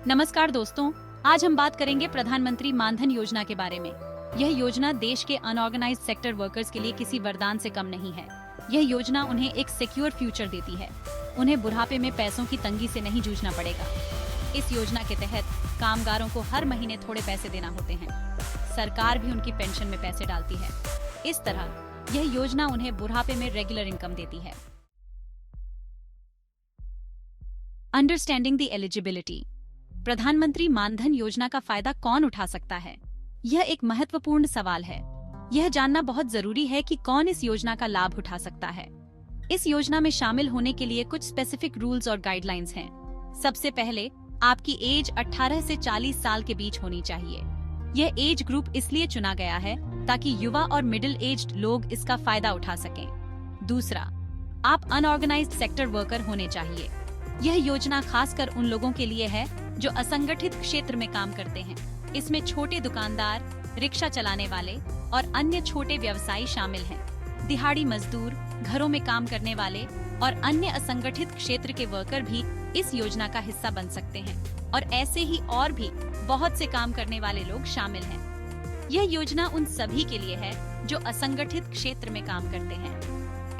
नमस्कार दोस्तों, आज हम बात करेंगे प्रधानमंत्री मानधन योजना के बारे में। यह योजना देश के अनऑर्गेनाइज्ड सेक्टर वर्कर्स के लिए किसी वरदान से कम नहीं है। यह योजना उन्हें एक सिक्योर फ्यूचर देती है। उन्हें बुढ़ापे में पैसों की तंगी से नहीं जूझना पड़ेगा। इस योजना के तहत कामगारों को हर महीने थोड़े पैसे देना होते हैं। सरकार भी उनकी पेंशन में पैसे डालती है। इस तरह यह योजना उन्हें बुढ़ापे में रेगुलर इनकम देती है। Understanding the eligibility. प्रधानमंत्री मानधन योजना का फायदा कौन उठा सकता है? यह एक महत्वपूर्ण सवाल है। यह जानना बहुत जरूरी है कि कौन इस योजना का लाभ उठा सकता है। इस योजना में शामिल होने के लिए कुछ स्पेसिफिक रूल्स और गाइडलाइंस हैं। सबसे पहले, आपकी एज 18 से 40 साल के बीच होनी चाहिए। यह एज ग्रुप इसलिए चुना गया है ताकि युवा और मिडिल एज्ड लोग इसका फायदा उठा सकें। दूसरा, आप अनऑर्गेनाइज्ड सेक्टर वर्कर होने चाहिए। यह योजना खासकर उन लोगों के लिए है जो असंगठित क्षेत्र में काम करते हैं। इसमें छोटे दुकानदार, रिक्शा चलाने वाले और अन्य छोटे व्यवसायी शामिल हैं। दिहाड़ी मजदूर, घरों में काम करने वाले और अन्य असंगठित क्षेत्र के वर्कर भी इस योजना का हिस्सा बन सकते हैं और ऐसे ही और भी बहुत से काम करने वाले लोग शामिल हैं। यह योजना उन सभी के लिए है जो असंगठित क्षेत्र में काम करते हैं।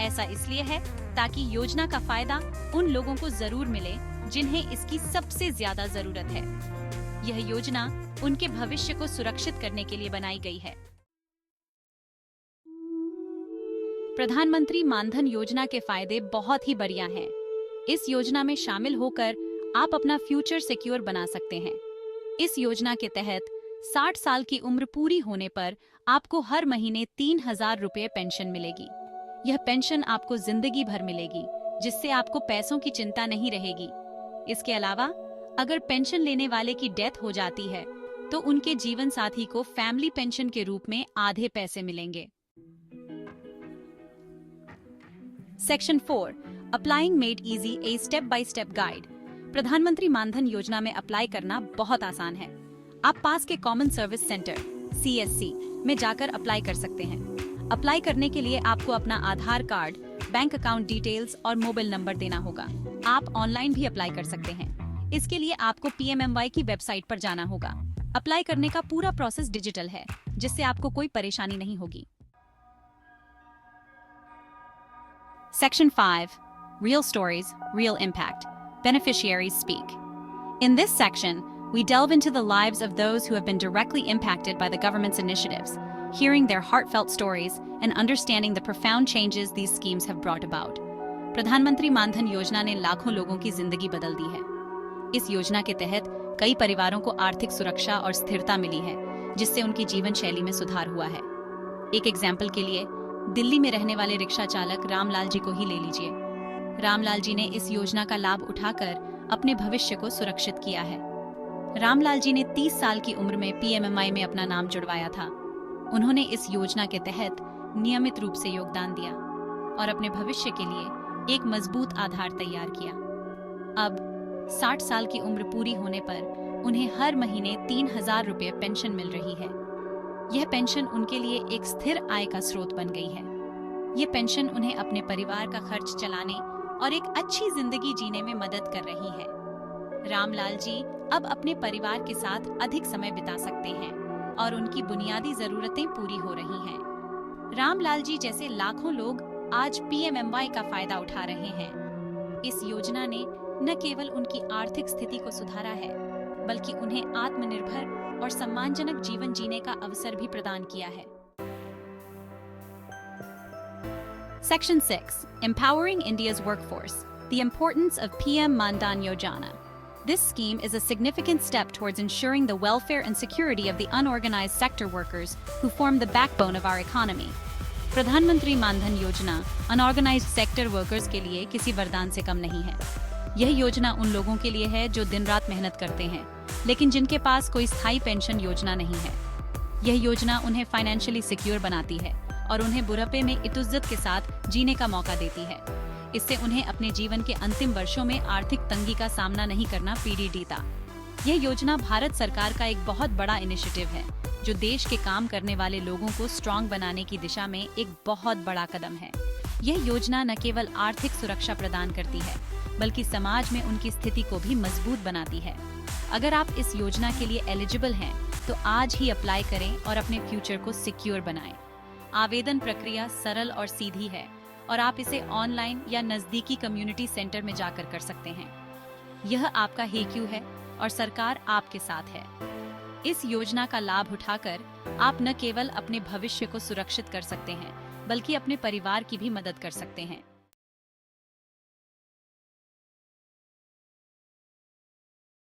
ऐसा इसलिए है ताकि योजना का फायदा उन लोगों को जरूर मिले जिन्हें इसकी सबसे ज्यादा जरूरत है। यह योजना उनके भविष्य को सुरक्षित करने के लिए बनाई गई है। प्रधानमंत्री मानधन योजना के फायदे बहुत ही बढ़िया हैं। इस योजना में शामिल होकर आप अपना फ्यूचर सिक्योर बना सकते हैं। इस योजना के तहत 60 साल की उम्र पूरी होने पर आपको हर महीने 3,000 रुपये पेंशन मिलेगी। यह पेंशन आपको जिंदगी भर मिलेगी, जिससे आपको पैसों की चिंता नहीं रहेगी। इसके अलावा अगर पेंशन लेने वाले की डेथ हो जाती है तो उनके जीवन साथी को फैमिली पेंशन के रूप में आधे पैसे मिलेंगे। Section 4, applying made easy, a step by step guide. प्रधानमंत्री मानधन योजना में अप्लाई करना बहुत आसान है। आप पास के कॉमन सर्विस सेंटर CSC में जाकर अप्लाई कर सकते हैं। अप्लाई करने के लिए आपको अपना आधार कार्ड, बैंक अकाउंट डिटेल्स और मोबाइल नंबर देना होगा। आप ऑनलाइन भी अप्लाई कर सकते हैं। इसके लिए आपको PMMY की वेबसाइट पर जाना होगा। अप्लाई करने का पूरा प्रोसेस डिजिटल है, जिससे आपको कोई परेशानी नहीं होगी। Section 5, Real Stories, Real Impact. Beneficiaries speak. In this section, we delve into the lives of those who have been directly impacted by the government's initiatives, hearing their heartfelt stories and understanding the profound changes these schemes have brought about. प्रधानमंत्री मानधन योजना ने लाखों लोगों की जिंदगी बदल दी है। इस योजना के तहत कई परिवारों को आर्थिक सुरक्षा और स्थिरता मिली है, जिससे उनकी जीवन शैली में सुधार हुआ है। एक एग्जाम्पल के लिए दिल्ली में रहने वाले रिक्शा चालक रामलाल जी को ही ले लीजिए। रामलाल जी ने इस योजना का लाभ उठाकर अपने भविष्य को सुरक्षित किया है। रामलाल जी ने 30 साल की उम्र में PMMY में अपना नाम जुड़वाया था। उन्होंने इस योजना के तहत नियमित रूप से योगदान दिया और अपने भविष्य के लिए एक मजबूत आधार तैयार किया। अब 60 साल की उम्र पूरी होने पर उन्हें हर महीने 3,000 रुपये पेंशन मिल रही है। यह पेंशन उनके लिए एक स्थिर आय का स्रोत बन गई है। यह पेंशन उन्हें अपने परिवार का खर्च चलाने और एक अच्छी जिंदगी जीने में मदद कर रही है। रामलाल जी अब अपने परिवार के साथ अधिक समय बिता सकते हैं और उनकी बुनियादी जरूरतें पूरी हो रही हैं। रामलाल जी जैसे लाखों लोग आज PMMY का फायदा उठा रहे हैं। इस योजना ने न केवल उनकी आर्थिक स्थिति को सुधारा है, बल्कि उन्हें आत्मनिर्भर और सम्मानजनक जीवन जीने का अवसर भी प्रदान किया है। Section 6, Empowering India's Workforce, the importance of PM Mandan Yojana. This scheme is a significant step towards ensuring the welfare and security of the unorganized sector workers who form the backbone of our economy. प्रधानमंत्री मानधन योजना unorganised sector workers के लिए किसी वरदान से कम नहीं है। यह योजना उन लोगों के लिए है जो दिन रात मेहनत करते हैं, लेकिन जिनके पास कोई स्थायी पेंशन योजना नहीं है। यह योजना उन्हें फाइनेंशियली सिक्योर बनाती है और उन्हें बुढ़ापे में इत्तुज़्ज़त के साथ जीने का मौका देती है। इससे उन्हें अपने जीवन के अंतिम वर्षों में आर्थिक तंगी का सामना नहीं करना पड़ता। यह योजना भारत सरकार का एक बहुत बड़ा इनिशिएटिव है, जो देश के काम करने वाले लोगों को स्ट्रॉन्ग बनाने की दिशा में एक बहुत बड़ा कदम है। यह योजना न केवल आर्थिक सुरक्षा प्रदान करती है, बल्कि समाज में उनकी स्थिति को भी मजबूत बनाती है। अगर आप इस योजना के लिए एलिजिबल हैं, तो आज ही अप्लाई करें और अपने फ्यूचर को सिक्योर बनाएं। आवेदन प्रक्रिया सरल और सीधी है और आप इसे ऑनलाइन या नजदीकी कम्युनिटी सेंटर में जाकर कर सकते हैं। यह आपका हेक्यू है और सरकार आपके साथ है। इस योजना का लाभ उठाकर आप न केवल अपने भविष्य को सुरक्षित कर सकते हैं, बल्कि अपने परिवार की भी मदद कर सकते हैं।